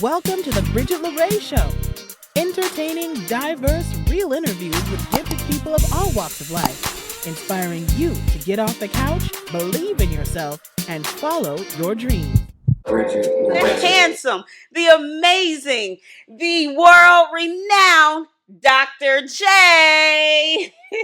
Welcome to the Bridgett LaRé Show. Entertaining, diverse, real interviews with gifted people of all walks of life, inspiring you to get off the couch, believe in yourself, and follow your dreams. The handsome, the amazing, the world-renowned Dr. J.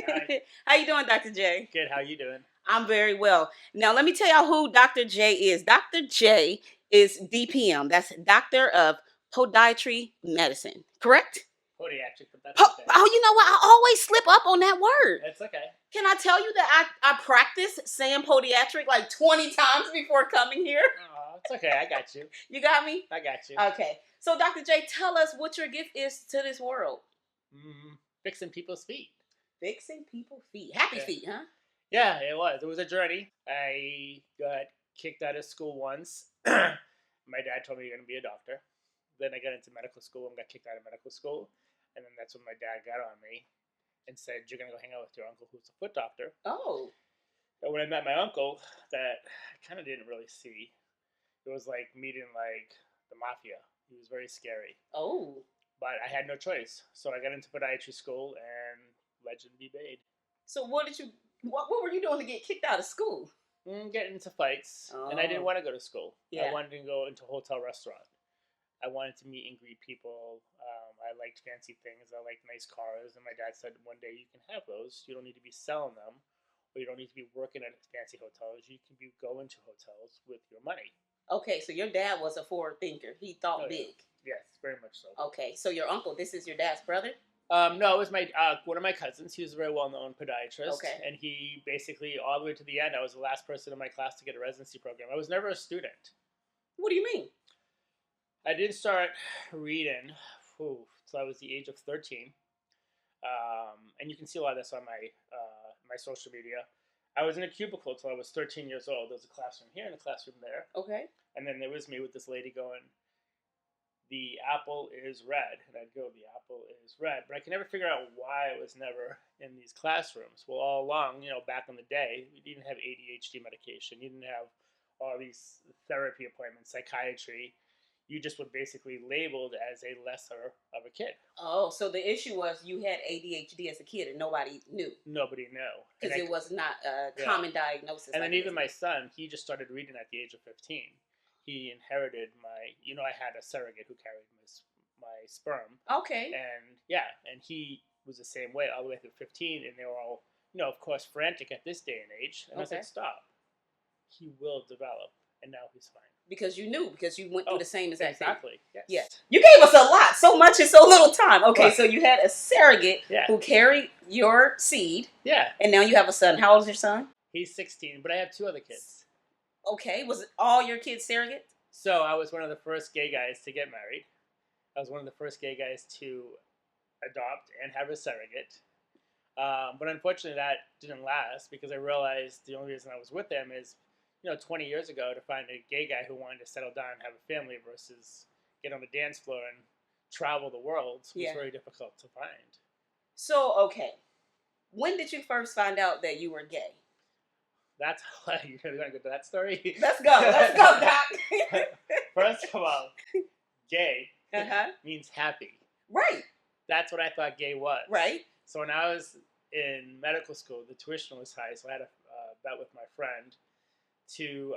Hi. How you doing, Dr. J? Good. How you doing? I'm very well. Now, let me tell y'all who Dr. J is. Dr. J is DPM. That's Doctor of Podiatry Medicine. Correct? Podiatric, but that's okay. Oh, you know what? I always slip up on that word. That's okay. Can I tell you that I practiced saying podiatric like 20 times before coming here? Oh, it's okay. I got you. You got me? I got you. Okay. So, Dr. J, tell us what your gift is to this world. Fixing people's feet. Fixing people's feet. Happy feet, huh? Yeah, it was. It was a journey. I got kicked out of school once. My dad told me you're going to be a doctor. Then I got into medical school and got kicked out of medical school. And then that's when my dad got on me and said, you're going to go hang out with your uncle who's a foot doctor. Oh. And when I met my uncle, that I kind of didn't really see. It was like meeting like the mafia. He was very scary. Oh. But I had no choice. So I got into podiatry school and legend be made. So what were you doing to get kicked out of school? Getting into fights. Oh. And I didn't want to go to school. Yeah. I wanted to go into a hotel restaurant. I wanted to meet and greet people. I liked fancy things. I liked nice cars. And my dad said, one day you can have those. You don't need to be selling them. Or you don't need to be working at fancy hotels. You can be going to hotels with your money. Okay, so your dad was a forward thinker. He thought big. Yes, very much so. Okay, so your uncle, this is your dad's brother? No, it was my one of my cousins. He was a very well-known podiatrist. Okay. And he basically, all the way to the end, I was the last person in my class to get a residency program. I was never a student. What do you mean? I didn't start reading until I was the age of 13. And you can see a lot of this on my social media. I was in a cubicle until I was 13 years old. There was a classroom here and a classroom there. Okay. And then there was me with this lady going, the apple is red. And I'd go, the apple is red. But I could never figure out why I was never in these classrooms. Well, all along, back in the day, you didn't have ADHD medication. You didn't have all these therapy appointments, psychiatry. You just were basically labeled as a lesser of a kid. Oh, so the issue was you had ADHD as a kid and nobody knew. Nobody knew. Because it was not a common diagnosis. And then even my son, he just started reading at the age of 15. He inherited I had a surrogate who carried my sperm. Okay. And he was the same way all the way through 15. And they were all, of course, frantic at this day and age. And I said, stop. He will develop. And now he's fine. Because you went through the same exact thing. Exactly. Yes. Yeah. You gave us a lot, so much in so little time. Okay, so you had a surrogate who carried your seed. Yeah. And now you have a son. How old is your son? He's 16, but I have two other kids. Okay. Was all your kids surrogate? So I was one of the first gay guys to get married. I was one of the first gay guys to adopt and have a surrogate. But unfortunately, that didn't last because I realized the only reason I was with them is 20 years ago, to find a gay guy who wanted to settle down and have a family versus get on the dance floor and travel the world was very difficult to find. So, okay. When did you first find out that you were gay? That's you're going to go to that story? Let's go. Let's go, Doc. First of all, gay means happy. Right. That's what I thought gay was. Right. So when I was in medical school, the tuition was high, so I had a bet with my friend to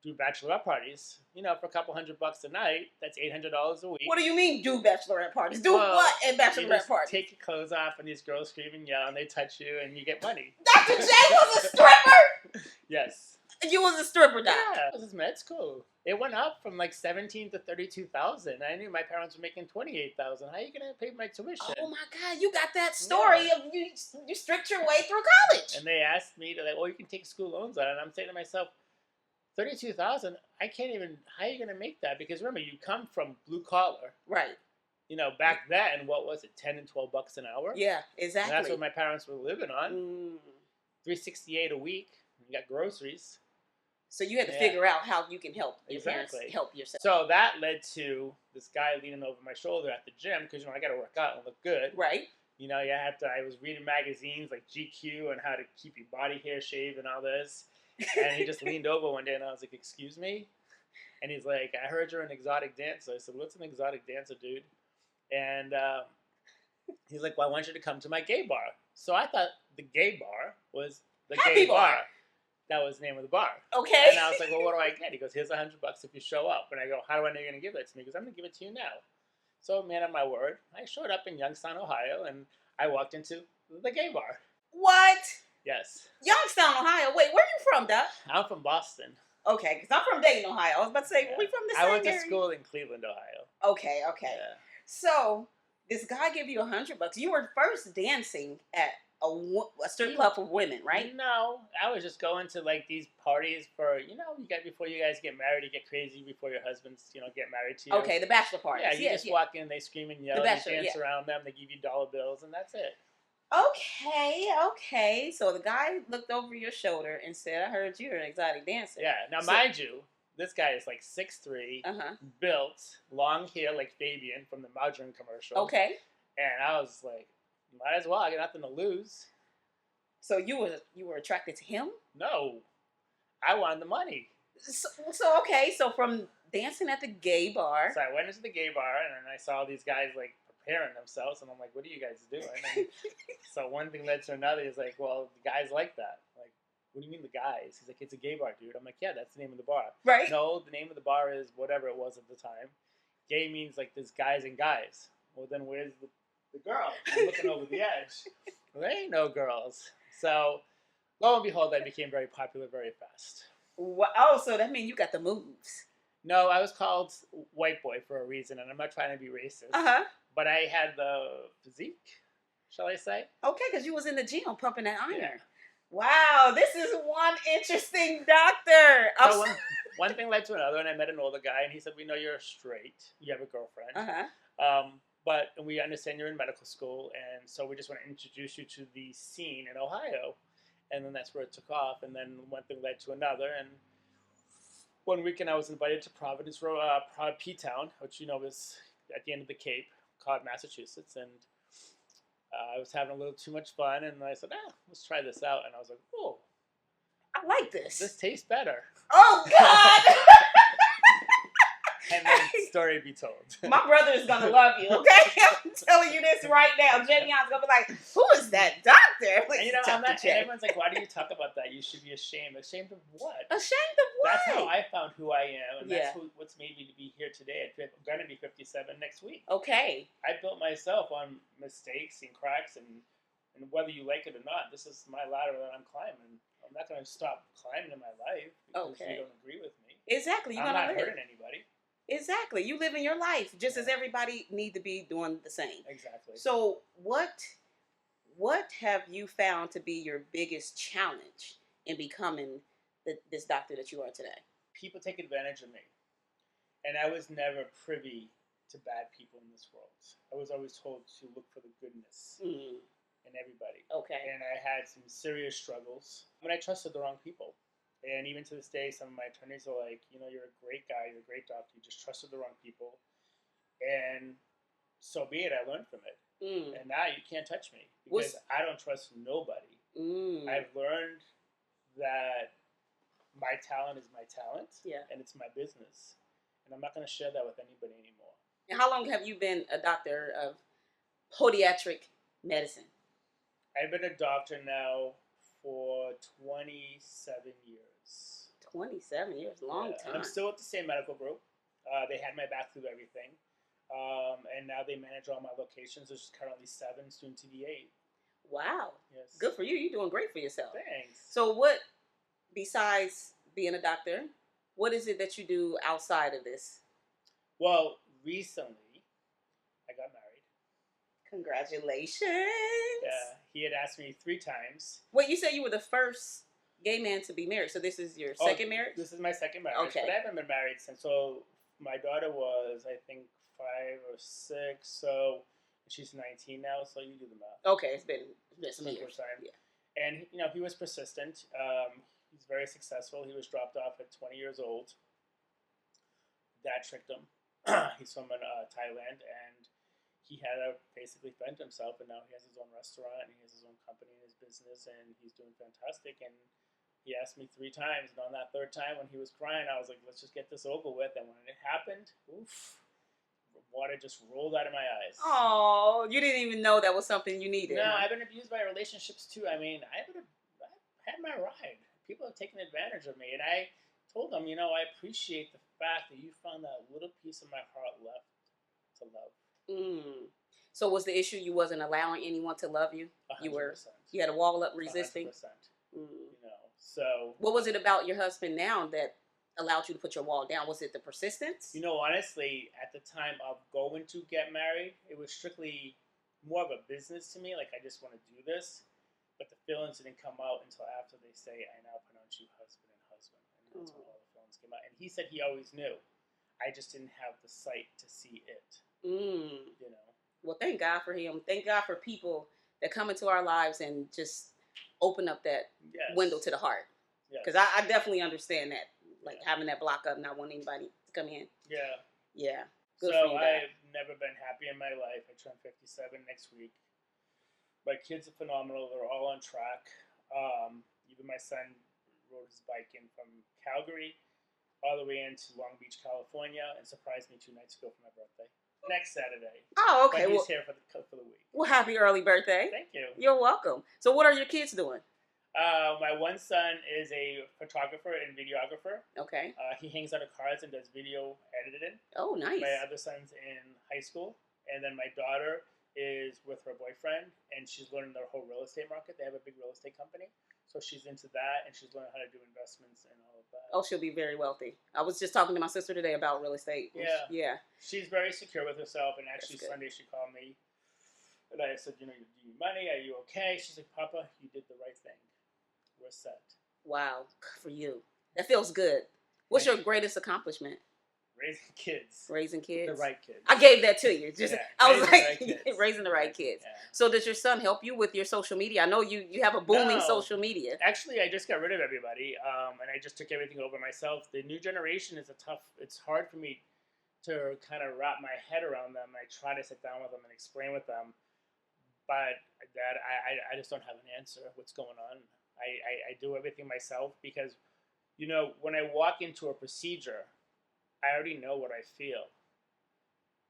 do bachelorette parties, for a couple $100 a night. That's $800 a week. What do you mean, do bachelorette parties? Do what at bachelorette parties? Take your clothes off, and these girls scream and yell, and they touch you, and you get money. Dr. J was a stripper? Yes. You was a stripper, Doc? Yeah, it was med school. It went up from like $17,000 to $32,000. I knew my parents were making $28,000. How are you gonna pay my tuition? Oh my God, you got that story of you stripped your way through college. And they asked me to you can take school loans on it. And I'm saying to myself, $32,000. I can't even. How are you gonna make that? Because remember, you come from blue collar, right? Back then, what was it, $10 and $12 an hour? Yeah, exactly. And that's what my parents were living on. $368 a week. You got groceries. So you had to figure out how you can help your parents help yourself. So that led to this guy leaning over my shoulder at the gym because I got to work out and look good. Right. I was reading magazines like GQ and how to keep your body hair shaved and all this. And he just leaned over one day and I was like, "Excuse me?" And he's like, I heard you're an exotic dancer. I said, what's an exotic dancer, dude? And he's like, well, I want you to come to my gay bar. So I thought the gay bar was the Happy gay bar. bar. That was the name of the bar. Okay. And I was like, well, what do I get? He goes, here's $100 if you show up. And I go, how do I know you're going to give it to me? He goes, I'm going to give it to you now. So, man of my word, I showed up in Youngstown, Ohio, and I walked into the gay bar. What? Yes. Youngstown, Ohio. Wait, where are you from, Doc? I'm from Boston. Okay, because I'm from Dayton, Ohio. I was about to say, Yeah. we from the same I went to area? school in Cleveland, Ohio. Okay. Yeah. So, this guy gave you $100. You were first dancing at a strip club for women, right? No, I was just going to like these parties for, you get before you guys get married, you get crazy before your husbands, get married to you. Okay, the bachelor parties. Yeah, you just walk in, they scream and yell, you dance around them, they give you dollar bills, and that's it. Okay. So the guy looked over your shoulder and said, I heard you're an exotic dancer. Yeah. Now, mind you, this guy is like 6'3", built, long hair like Fabian from the margarine commercial. Okay. And I was like, might as well. I got nothing to lose. So you were attracted to him? No, I wanted the money. So from dancing at the gay bar. So I went into the gay bar and then I saw these guys like preparing themselves, and I'm like, what are you guys doing? And so one thing led to another. He's like, well, the guys like that. I'm like, what do you mean the guys? He's like, it's a gay bar, dude. I'm like, yeah, that's the name of the bar. Right. No, the name of the bar is whatever it was at the time. Gay means like there's guys and guys. Well, then where's the girl? I'm looking over the edge. Well, there ain't no girls. So, lo and behold, I became very popular very fast. Oh, so that means you got the moves. No, I was called white boy for a reason, and I'm not trying to be racist. But I had the physique, shall I say? Okay, because you was in the gym pumping that iron. Yeah. Wow, this is one interesting doctor. So one thing led to another, and I met an older guy, and he said, we know you're straight. You have a girlfriend. But we understand you're in medical school, and so we just want to introduce you to the scene in Ohio. And then that's where it took off, and then one thing led to another. And one weekend I was invited to Providence, P-Town, which is at the end of the Cape, called Massachusetts. And I was having a little too much fun, and I said, let's try this out. And I was like, oh, I like this. This tastes better. Oh, God! And then story be told. My brother is going to love you, okay? I'm telling you this right now. Jenion's going to be like, who is that doctor? And I'm not, and everyone's like, why do you talk about that? You should be ashamed. Ashamed of what? Ashamed of what? That's how I found who I am, and that's what's made me to be here today. I'm going to be 57 next week. Okay. I built myself on mistakes and cracks, and whether you like it or not, this is my ladder that I'm climbing. I'm not going to stop climbing in my life because you don't agree with me. Exactly. I'm not hurting anybody. Exactly. You live in your life just as everybody need to be doing the same. Exactly. So what have you found to be your biggest challenge in becoming this doctor that you are today? People take advantage of me. And I was never privy to bad people in this world. I was always told to look for the goodness in everybody. Okay. And I had some serious struggles when I trusted the wrong people. And even to this day, some of my attorneys are like, you're a great guy, you're a great doctor, you just trusted the wrong people. And so be it, I learned from it. And now you can't touch me because I don't trust nobody. I've learned that my talent is my talent, and it's my business. And I'm not going to share that with anybody anymore. And how long have you been a doctor of podiatric medicine? I've been a doctor now for 27 years. 27 years, long time. And I'm still with the same medical group. They had my back through everything. And now they manage all my locations. There's currently 7, soon to be 8. Wow. Yes. Good for you. You're doing great for yourself. Thanks. So what, besides being a doctor, what is it that you do outside of this? Well, recently, I got married. Congratulations. Yeah. He had asked me 3 times. Wait, you said you were the first gay man to be married, so this is your second marriage? This is my second marriage. Okay. But I haven't been married since, so my daughter was, I think, 5 or 6, so she's 19 now, so you do the math. Okay, it's been some years. Time. Yeah. And, he was persistent. He's very successful. He was dropped off at 20 years old. Dad tricked him. He's from Thailand, and he had to basically fend himself, and now he has his own restaurant, and he has his own company and his business, and he's doing fantastic. And He asked me 3 times, and on that third time when he was crying, I was like, let's just get this over with. And when it happened, oof, water just rolled out of my eyes. Oh, you didn't even know that was something you needed. No, huh? I've been abused by relationships too. I mean, I had my ride. People have taken advantage of me, and I told them, I appreciate the fact that you found that little piece of my heart left to love. Mm. So was the issue you wasn't allowing anyone to love you? 100%. You had a wall up resisting. 100%. Mm. So what was it about your husband now that allowed you to put your wall down? Was it the persistence? Honestly, at the time of going to get married, it was strictly more of a business to me. Like, I just want to do this. But the feelings didn't come out until after they say, I now pronounce you husband and husband. And that's when all the feelings came out. And he said he always knew. I just didn't have the sight to see it. Well, thank God for him. Thank God for people that come into our lives and just open up that window to the heart. Because I definitely understand that. Like having that block up, not wanting anybody to come in. Yeah. Yeah. Good so I've never been happy in my life. I turn 57 next week. My kids are phenomenal. They're all on track. Even my son rode his bike in from Calgary all the way into Long Beach, California, and surprised me 2 nights ago for my birthday. Next Saturday. Oh, okay. But he's here for the week. Well, happy early birthday. Thank you. You're welcome. So what are your kids doing? My one son is a photographer and videographer. Okay. He hangs out of cars and does video editing. Oh, nice. My other son's in high school. And then my daughter is with her boyfriend, and she's learning the whole real estate market. They have a big real estate company. So she's into that, and she's learning how to do investments and all of that. Oh, she'll be very wealthy. I was just talking to my sister today about real estate. Yeah. Yeah. She's very secure with herself, and actually Sunday she called me, and I said, do you need money? Are you okay? She's like, Papa, you did the right thing. We're set. Wow. Good for you. That feels good. What's your greatest accomplishment? Raising kids. Raising kids? The right kids. I gave that to you. I was like, raising the right kids. Yeah. So does your son help you with your social media? I know you have a booming social media. Actually, I just got rid of everybody, and I just took everything over myself. The new generation is it's hard for me to kind of wrap my head around them. I try to sit down with them and explain with them, but Dad, I just don't have an answer what's going on. I do everything myself because, when I walk into a procedure, I already know what I feel.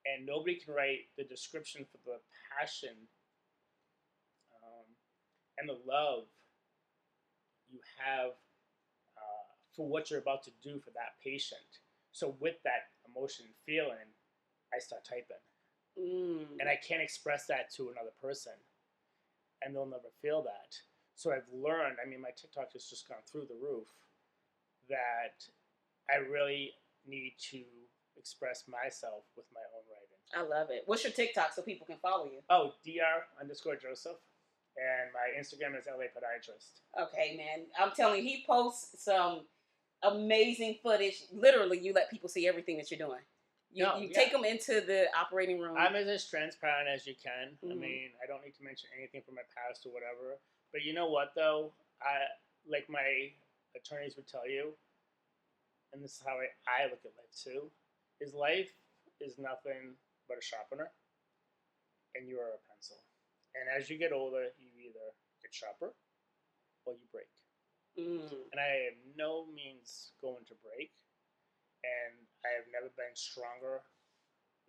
And nobody can write the description for the passion and the love you have for what you're about to do for that patient. So with that emotion and feeling, I start typing. And I can't express that to another person. And they'll never feel that. So I've learned, my TikTok has just gone through the roof, that I really need to express myself with my own writing. I love it. What's your TikTok so people can follow you? Oh, Dr_Joseph. And my Instagram is LA Podiatrist. Okay, man. I'm telling you, he posts some amazing footage. Literally, you let people see everything that you're doing. You take them into the operating room. I'm as transparent as you can. I don't need to mention anything from my past or whatever. But you know what, though? Like my attorneys would tell you, and this is how I look at life too, is life is nothing but a sharpener, and you are a pencil. And as you get older, you either get sharper or you break. And I have no means going to break, and I have never been stronger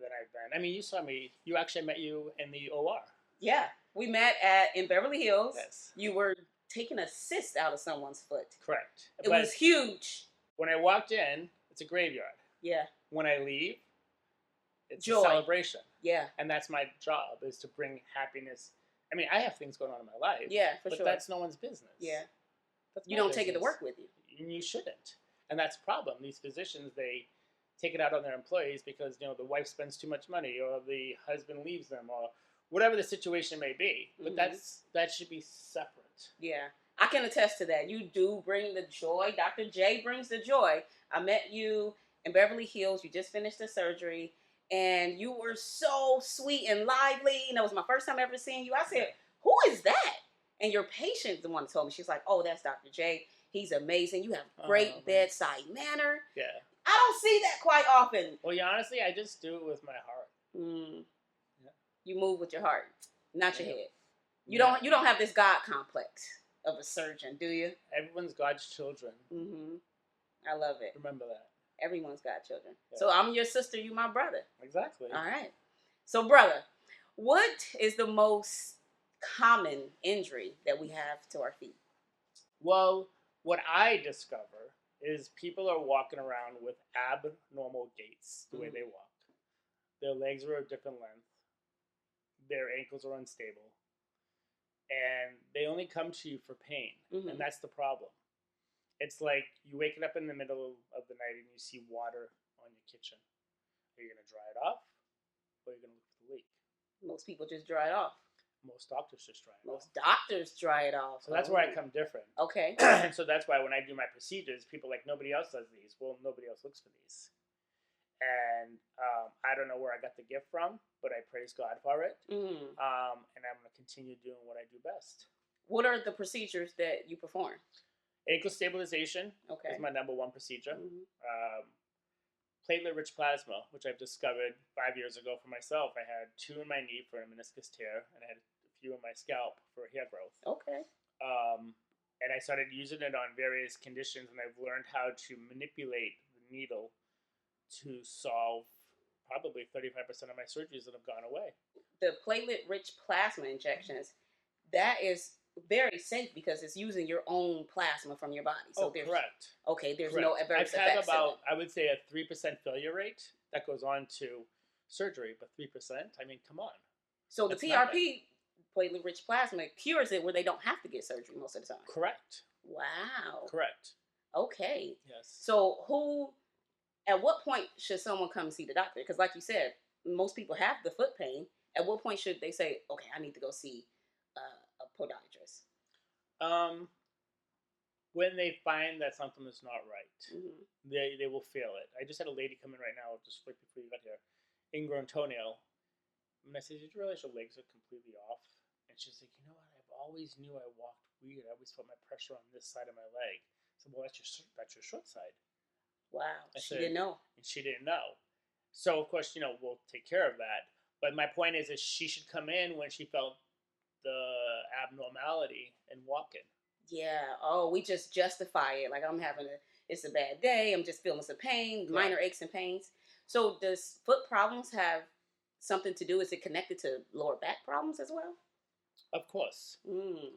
than I've been. You saw me. I met you in the OR. Yeah, we met in Beverly Hills. Yes. You were taking a cyst out of someone's foot. Correct. It was huge. When I walked in, it's a graveyard. Yeah. When I leave, it's joy. A celebration. Yeah. And that's my job, is to bring happiness. I have things going on in my life. Yeah, for but sure. But that's no one's business. Yeah. That's you don't take it to work with you. And you shouldn't. And that's the problem. These physicians, they take it out on their employees because, the wife spends too much money, or the husband leaves them, or whatever the situation may be. But that should be separate. Yeah. I can attest to that. You do bring the joy. Dr. J brings the joy. I met you in Beverly Hills. You just finished the surgery, and you were so sweet and lively. And that was my first time ever seeing you. I said, who is that? And your patient, the one that told me, she's like, oh, that's Dr. J. He's amazing. You have great bedside manner. Yeah. I don't see that quite often. Well, honestly, I just do it with my heart. Yeah. You move with your heart, not your head. You don't have this God complex. of a surgeon, do you? Everyone's God's children. Mm-hmm. I love it. Remember that. Everyone's got children. Yeah. So I'm your sister, you my brother. Exactly. All right. So, brother, what is the most common injury that we have to our feet? Well, what I discover is people are walking around with abnormal gaits the way they walk. Their legs are a different length. Their ankles are unstable. And they only come to you for pain. And that's the problem. It's like you waking up in the middle of the night and you see water on your kitchen. Are you going to dry it off? Or are you going to look for the leak? Most people just dry it off. Most doctors just dry it off. Most doctors dry it off. So that's where I come different. Okay. And so that's why when I do my procedures, people are like, nobody else does these. Well, nobody else looks for these. And I don't know where I got the gift from, but I praise God for it. And I'm going to continue doing what I do best. What are the procedures that you perform? Ankle stabilization is my number one procedure. Platelet-rich plasma, which I've discovered 5 years ago for myself. I had 2 in my knee for a meniscus tear, and I had a few in my scalp for hair growth. Okay. And I started using it on various conditions, and I've learned how to manipulate the needle to solve probably 35% of my surgeries that have gone away. The platelet-rich plasma injections, that is very safe because it's using your own plasma from your body. So correct. Okay, there's Correct. no adverse I've effects. had about, I would say, a 3% failure rate that goes on to surgery, but 3%, I mean, come on. So the PRP, platelet-rich plasma, cures it where they don't have to get surgery most of the time. Correct. Wow. Correct. Okay. Yes. So at what point should someone come see the doctor? Because like you said, most people have the foot pain. At what point should they say, okay, I need to go see a podiatrist? When they find that something is not right, they will feel it. I just had a lady come in right now, just right before you got here, ingrown toenail. And I said, did you realize your legs are completely off? And she's like, you know what? I've always knew I walked weird. I always felt my pressure on this side of my leg. I said, well, that's your short side. Wow. She said, didn't know. And she didn't know. So, of course, we'll take care of that. But my point is she should come in when she felt the abnormality and walk in. Yeah. Oh, we just justify it. Like it's a bad day. I'm just feeling some pain, minor aches and pains. So does foot problems have something to do? Is it connected to lower back problems as well? Of course.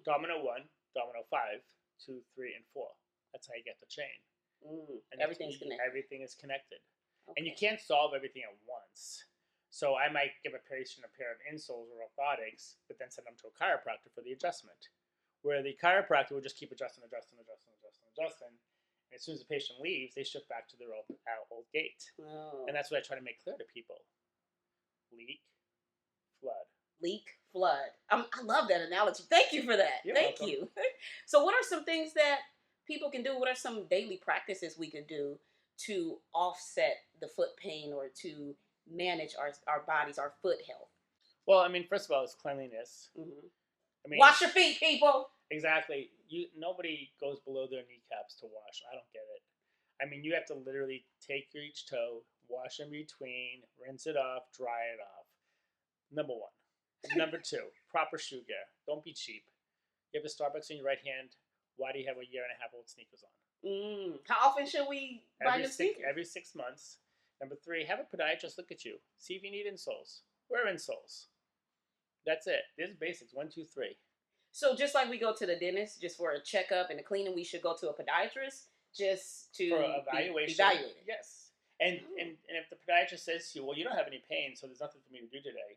Domino 1, domino 5, 2, 3, and 4. That's how you get the chain. And everything's connected. Everything is connected. Okay. And you can't solve everything at once. So I might give a patient a pair of insoles or orthotics, but then send them to a chiropractor for the adjustment. Where the chiropractor will just keep adjusting. And as soon as the patient leaves, they shift back to their old gait. Oh. And that's what I try to make clear to people. Leak, flood. Leak, flood. I love that analogy. Thank you for that. Thank you. So what are some things that people can do? What are some daily practices we could do to offset the foot pain or to manage our bodies, our foot health? Well, I mean, first of all, it's cleanliness. I mean, wash your feet, people. Exactly. Nobody goes below their kneecaps to wash. I don't get it. I mean, you have to literally take each toe, wash in between, rinse it off, dry it off. Number 1. Number 2, proper shoe gear. Don't be cheap. You have a Starbucks in your right hand. Why do you have a 1.5-year-old sneakers on? How often should we buy new sneakers? Every 6 months. Number 3, have a podiatrist look at you. See if you need insoles. Wear insoles. That's it. There's basics. 1, 2, 3. So just like we go to the dentist just for a checkup and a cleaning, we should go to a podiatrist just to for evaluation. Be evaluated. Yes. And if the podiatrist says to you, well, you don't have any pain, so there's nothing for me to do today,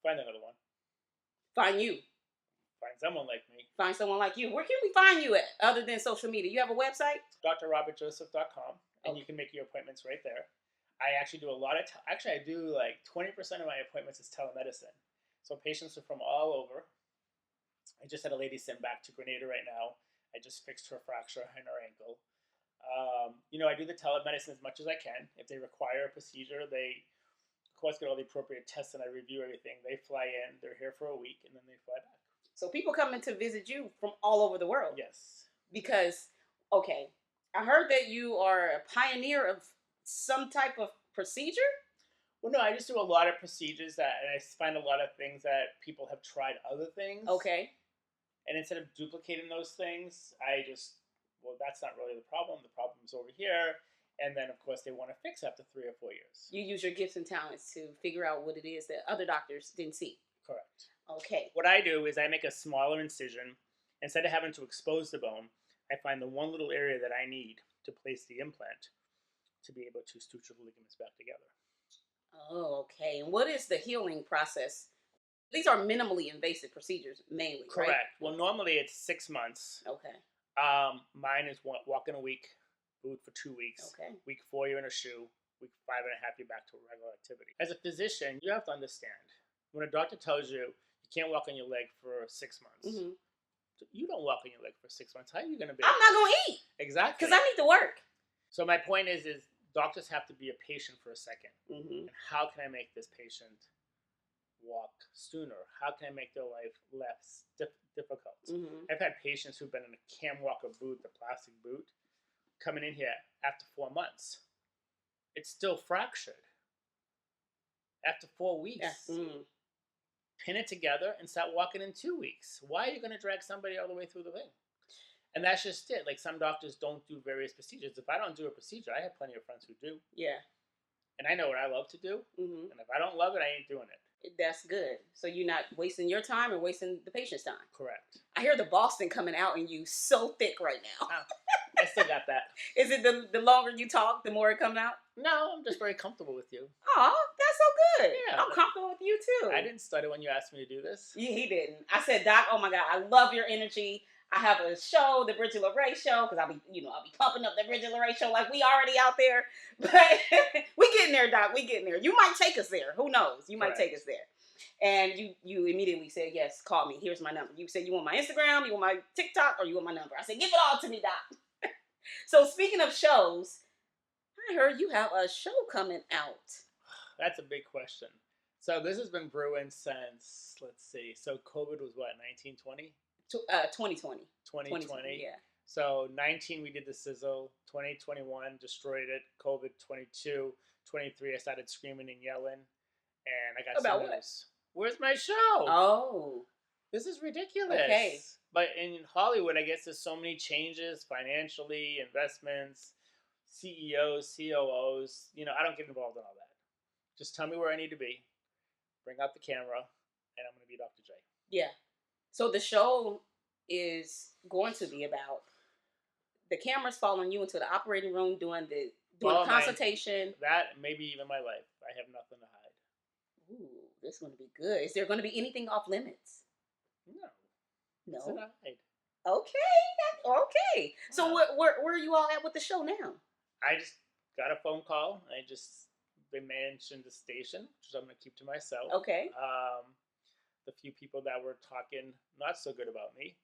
find another one. Find you. Find someone like me. Find someone like you. Where can we find you at other than social media? You have a website? drrobertjoseph.com, and you can make your appointments right there. I actually do I do like 20% of my appointments is telemedicine. So patients are from all over. I just had a lady sent back to Grenada right now. I just fixed her fracture in her ankle. I do the telemedicine as much as I can. If they require a procedure, they, of course, get all the appropriate tests and I review everything. They fly in, they're here for a week, and then they fly back. So people come in to visit you from all over the world. Yes. Because, okay, I heard that you are a pioneer of some type of procedure? Well, no, I just do a lot of procedures and I find a lot of things that people have tried other things. Okay. And instead of duplicating those things, that's not really the problem. The problem's over here. And then, of course, they want to fix after 3 or 4 years. You use your gifts and talents to figure out what it is that other doctors didn't see. Correct. Okay. What I do is I make a smaller incision. Instead of having to expose the bone, I find the one little area that I need to place the implant to be able to suture the ligaments back together. Oh, okay. And what is the healing process? These are minimally invasive procedures, mainly, Correct. right? Well, normally it's 6 months. Okay. Mine is walk in a week, boot for 2 weeks. Okay. Week 4, you're in a shoe. Week 5.5, you're back to a regular activity. As a physician, you have to understand, when a doctor tells you you can't walk on your leg for 6 months, Mm-hmm. you don't walk on your leg for 6 months. How are you going to be? I'm not going to eat. Exactly. Because I need to work. So my point is doctors have to be a patient for a second. Mm-hmm. And how can I make this patient walk sooner? How can I make their life less difficult? Mm-hmm. I've had patients who've been in a cam walker boot, the plastic boot, coming in here after 4 months. It's still fractured. After 4 weeks. Yes. Mm. Pin it together and start walking in 2 weeks. Why are you going to drag somebody all the way through the thing? And that's just it. Like, some doctors don't do various procedures. If I don't do a procedure, I have plenty of friends who do. Yeah. And I know what I love to do. Mm-hmm. And if I don't love it, I ain't doing it. That's good. So you're not wasting your time or wasting the patient's time. Correct. I hear the Boston coming out in you so thick right now. I still got that. Is it the longer you talk, the more it comes out? No, I'm just very comfortable with you. Oh, that's so good. Yeah. I'm comfortable with you too. I didn't stutter when you asked me to do this. He didn't. I said, Doc, oh my God, I love your energy. I have a show, the Bridgett LaRé show, because I'll be pumping up the Bridgett LaRé show like we already out there. But we getting there, Doc. We getting there. You might take us there. Who knows? You might take us there. And you immediately said, yes, call me. Here's my number. You said you want my Instagram, you want my TikTok, or you want my number. I said, give it all to me, Doc. So speaking of shows, I heard you have a show coming out. That's a big question. So this has been brewing since, let's see. So COVID was what, 1920? 2020. 2020. Yeah. So 19, we did the sizzle. 2021, destroyed it. COVID 22. 23, I started screaming and yelling. And I got About some what? news. Where's my show? Oh. This is ridiculous. Okay. But in Hollywood, I guess there's so many changes financially, investments, CEOs, COOs. I don't get involved in all that. Just tell me where I need to be. Bring out the camera, and I'm going to be Dr. J. Yeah. So the show is going to be about the cameras following you into the operating room doing the consultation. That, maybe even my life. I have nothing to hide. Ooh, this is going to be good. Is there going to be anything off limits? No. No. What's to hide? Okay. Okay. So where are you all at with the show now? I just got a phone call. They mentioned the station, which I'm going to keep to myself. Okay. The few people that were talking not so good about me,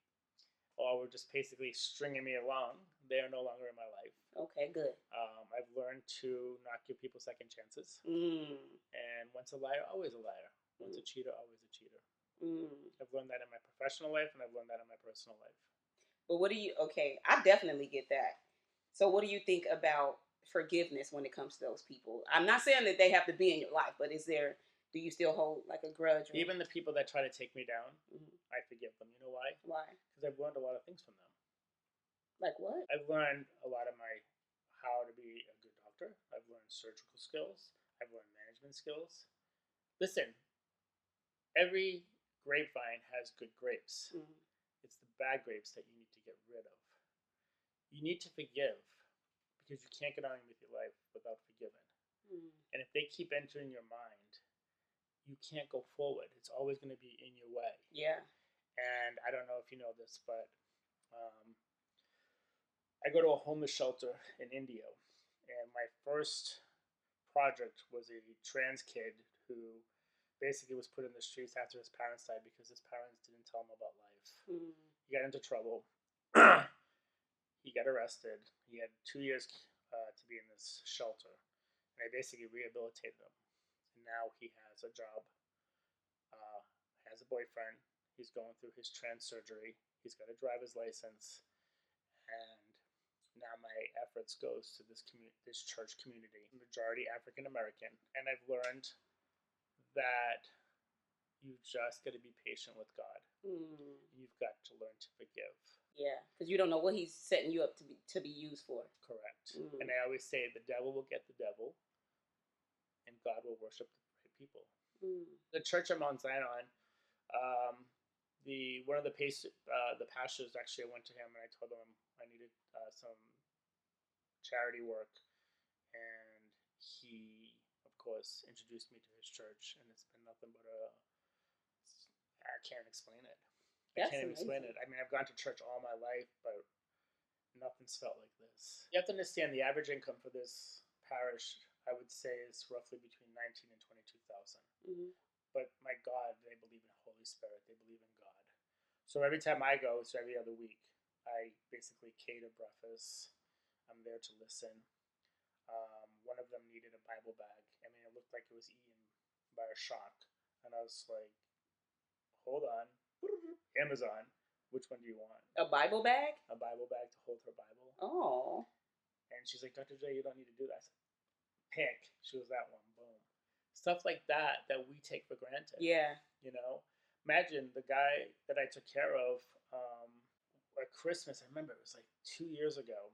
or were just basically stringing me along, they are no longer in my life. Okay, good. I've learned to not give people second chances. And once a liar, always a liar. Once a cheater, always a cheater. I've learned that in my professional life, and I've learned that in my personal life. But I definitely get that. So what do you think about forgiveness when it comes to those people? I'm not saying that they have to be in your life, but do you still hold like a grudge? Even the people that try to take me down, I forgive them. You know why? Why? Because I've learned a lot of things from them. Like what? I've learned a lot of how to be a good doctor. I've learned surgical skills. I've learned management skills. Listen, every grapevine has good grapes. It's the bad grapes that you need to get rid of. You need to forgive, because you can't get on with your life without forgiving. And if they keep entering your mind, you can't go forward. It's always going to be in your way. Yeah. And I don't know if you know this, but I go to a homeless shelter in India, and my first project was a trans kid who basically was put in the streets after his parents died because his parents didn't tell him about life. He got into trouble. He got arrested. He had 2 years to be in this shelter. And I basically rehabilitated him. And now he has a job, has a boyfriend. He's going through his trans surgery. He's got a driver's license. And now my efforts goes to this church community, majority African American. And I've learned that You just got to be patient with God. Mm. You've got to learn to forgive. Yeah, because you don't know what he's setting you up to be used for. Correct. Mm. And I always say the devil will get the devil, and God will worship the right people. Mm. The church at Mount Zion, one of the pastors actually, I went to him and I told him I needed some charity work, and he, of course, introduced me to his church, and it's been nothing but I can't explain it. I can't even explain it. I mean, I've gone to church all my life, but nothing's felt like this. You have to understand the average income for this parish, I would say, is roughly between 19 and 22,000. Mm-hmm. But my God, they believe in Holy Spirit. They believe in God. So every time I go, it's every other week. I basically cater breakfast. I'm there to listen. One of them needed a Bible bag. I mean, it looked like it was eaten by a shark. And I was like, hold on. Amazon, which one do you want? A Bible bag? A Bible bag to hold her Bible. Oh. And she's like, Dr. J, you don't need to do that. I said, pick. She was that one. Boom. Stuff like that we take for granted. Yeah. You know? Imagine the guy that I took care of at Christmas. I remember it was like 2 years ago.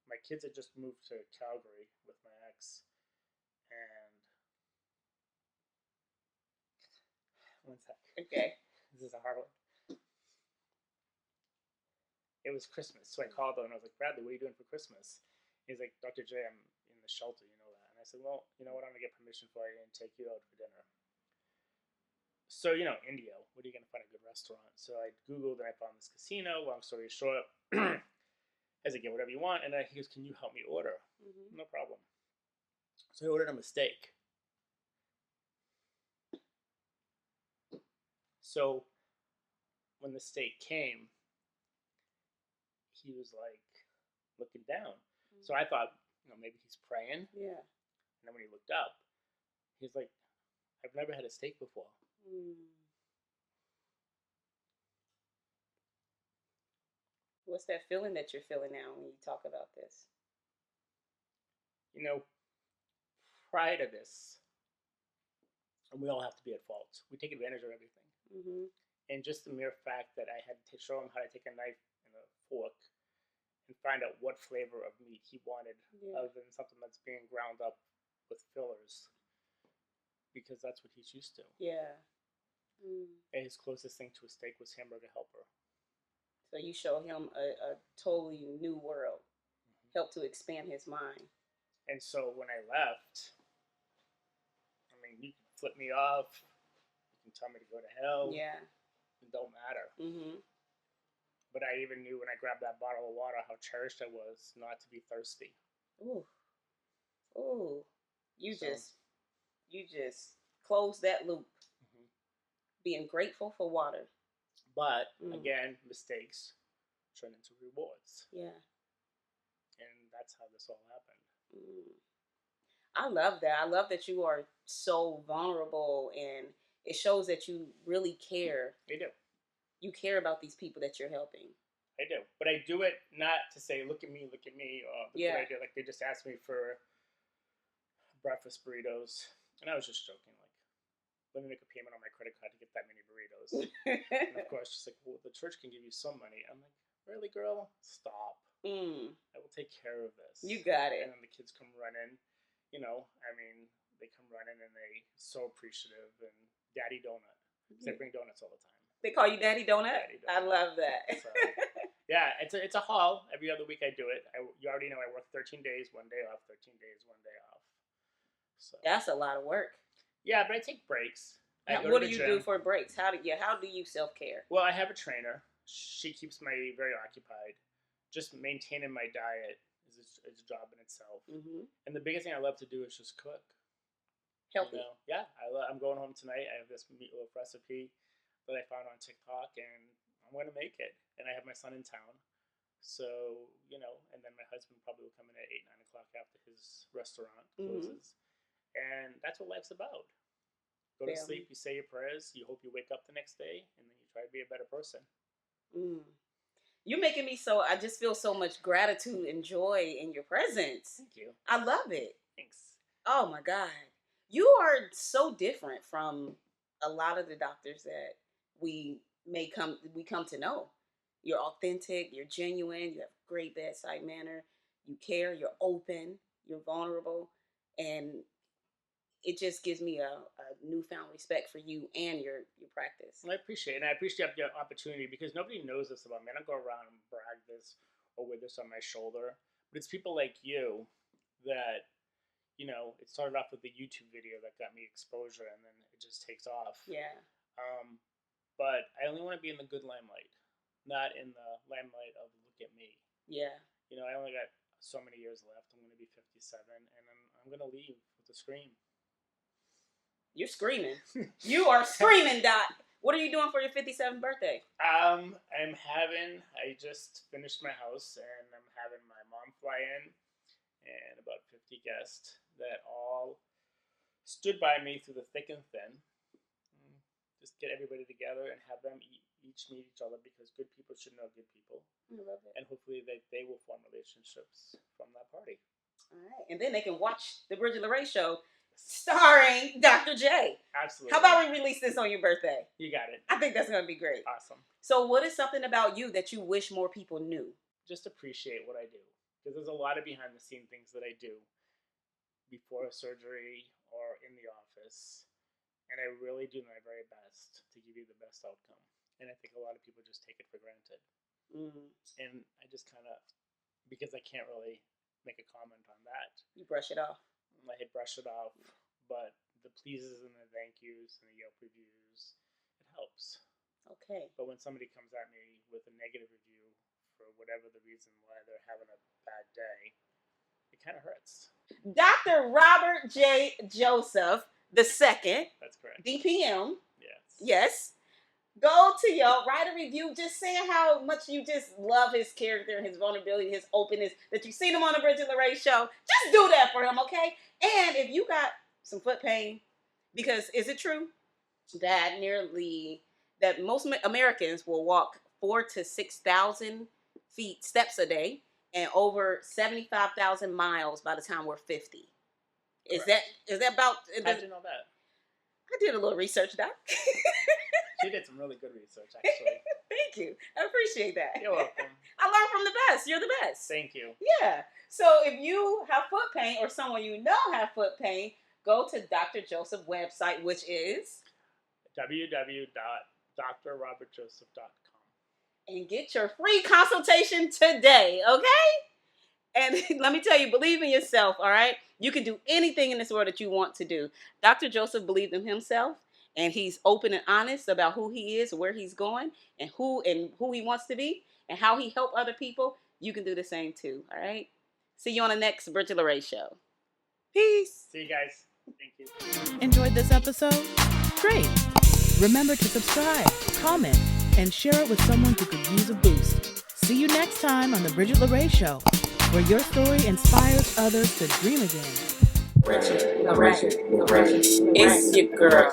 My kids had just moved to Calgary with my ex. And one sec. Okay. This is a hard one. It was Christmas, so I called him and I was like, Bradley, what are you doing for Christmas? He's like, Dr. J, I'm in the shelter, you know that. And I said, well, you know what, I'm going to get permission for you and take you out for dinner. So, you know, India, what are you going to find a good restaurant? So I Googled and I found this casino. Long story short, I said, get whatever you want. And he goes, can you help me order? Mm-hmm. No problem. So I ordered him a steak. So when the steak came, he was like looking down. Mm-hmm. So I thought, you know, maybe he's praying. Yeah. And then when he looked up, he's like, I've never had a steak before. Mm. What's that feeling that you're feeling now when you talk about this? You know, prior to this, and we all have to be at fault. We take advantage of everything. Mm-hmm. And just the mere fact that I had to show him how to take a knife and a fork and find out what flavor of meat he wanted, other than something that's being ground up with fillers, because that's what he's used to. Yeah. Mm. And his closest thing to a steak was Hamburger Helper. So you show him a totally new world, help to expand his mind. And so when I left, I mean, you can flip me off, you can tell me to go to hell. Yeah. It don't matter. Mm-hmm. But I even knew when I grabbed that bottle of water how cherished I was not to be thirsty. Ooh. Ooh. You just closed that loop. Mm-hmm. Being grateful for water. But, again, mistakes turn into rewards. Yeah. And that's how this all happened. Mm. I love that. I love that you are so vulnerable, and it shows that you really care. I do. You care about these people that you're helping. I do. But I do it not to say, look at me, or look what I did. Like, they just asked me for breakfast burritos. And I was just joking, like, let me make a payment on my credit card to get that many burritos. And of course, she's like, well, the church can give you some money. I'm like, really, girl? Stop. I will take care of this. You got it. And then the kids come running. You know, I mean, they come running and they so appreciative. And Daddy Donut. Because I bring donuts all the time. They call you Daddy Donut? Daddy Donut. I love that. So, yeah, it's a haul. Every other week I do it. You already know I work 13 days, 1 day off, 13 days, 1 day off. So that's a lot of work. Yeah, but I take breaks. What do you do for breaks? How do you self-care? Well, I have a trainer. She keeps me very occupied. Just maintaining my diet is a job in itself. Mm-hmm. And the biggest thing I love to do is just cook. Healthy. You know? Yeah, I'm going home tonight. I have this meatloaf recipe that I found on TikTok, and I'm going to make it. And I have my son in town. So, you know, and then my husband probably will come in at 8, 9 o'clock after his restaurant closes. Mm-hmm. And that's what life's about. Go to sleep, you say your prayers, you hope you wake up the next day, and then you try to be a better person. You're making me I just feel so much gratitude and joy in your presence. Thank you. I love it. Thanks. Oh my God. You are so different from a lot of the doctors that we come to know. You're authentic, you're genuine, you have great bedside manner, you care, you're open, you're vulnerable, and it just gives me a newfound respect for you and your practice. I appreciate it. And I appreciate the opportunity because nobody knows this about me. I don't go around and brag this or wear this on my shoulder. But it's people like you that, it started off with the YouTube video that got me exposure and then it just takes off. Yeah. But I only want to be in the good limelight, not in the limelight of look at me. Yeah. I only got so many years left. I'm going to be 57 and I'm going to leave with a scream. You're screaming. You are screaming, Doc. What are you doing for your 57th birthday? I just finished my house and I'm having my mom fly in and about 50 guests that all stood by me through the thick and thin. Just get everybody together and have them each meet each other because good people should know good people. I love it. And hopefully they will form relationships from that party. All right. And then they can watch the Bridgett LaRé show starring Dr. J. Absolutely. How about we release this on your birthday? You got it. I think that's going to be great. Awesome. So what is something about you that you wish more people knew? Just appreciate what I do. Because there's a lot of behind the scene things that I do before a surgery or in the office. And I really do my very best to give you the best outcome. And I think a lot of people just take it for granted. Mm-hmm. And I just kind of, because I can't really make a comment on that. You brush it off. I brush it off, but the pleases and the thank yous and the Yelp reviews, it helps. Okay. But when somebody comes at me with a negative review for whatever the reason why they're having a bad day, it kind of hurts. Dr. Robert J. Joseph II. That's correct. DPM. Yes. Yes. Go to Yelp, write a review, just saying how much you just love his character, his vulnerability, his openness, that you've seen him on the Bridgett LaRé show. Just do that for him, okay? And if you got some foot pain, because is it true that most Americans will walk 4,000 to 6,000 steps a day and over 75,000 miles by the time we're 50? Is that about? How did you know that? I did a little research, Doc. She did some really good research, actually. Thank you. I appreciate that. You're welcome. I learned from the best. You're the best. Thank you. Yeah. So if you have foot pain or someone you know have foot pain, go to Dr. Joseph's website, which is www.drrobertjoseph.com. And get your free consultation today, okay? And let me tell you, believe in yourself, all right? You can do anything in this world that you want to do. Dr. Joseph believed in himself, and he's open and honest about who he is, where he's going, and who he wants to be, and how he helped other people. You can do the same too, all right? See you on the next Bridgett LaRé show. Peace. See you guys. Thank you. Enjoyed this episode? Great. Remember to subscribe, comment, and share it with someone who could use a boost. See you next time on the Bridgett LaRé Show, where your story inspires others to dream again. Bridgett LaRé. It's your girl.